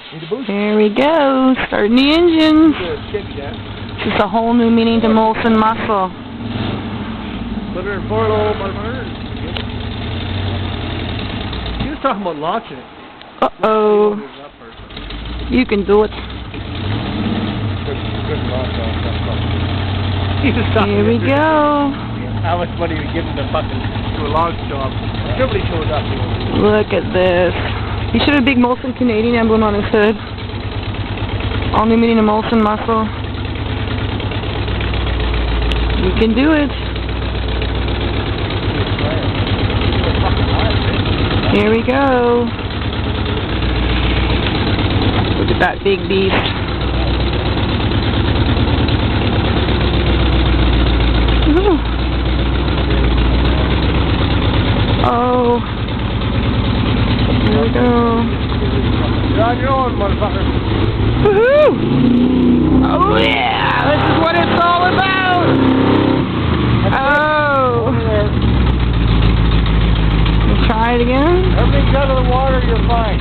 Here we go, starting the engine. Just a whole new meaning to Molson muscle. He was talking about launching it. Uh-oh. You can do it. Here we go. How much money are you giving to a launch job? Nobody shows up. Look at this. He should have a big Molson Canadian emblem on his hood. All new meaning to Molson muscle. You can do it. Here we go. Look at that big beast. Ooh. Oh. Here we go. You're on your own, motherfucker. Woohoo! Oh yeah! This is what it's all about! Oh! Try it again? Everything's out of the water, you're fine.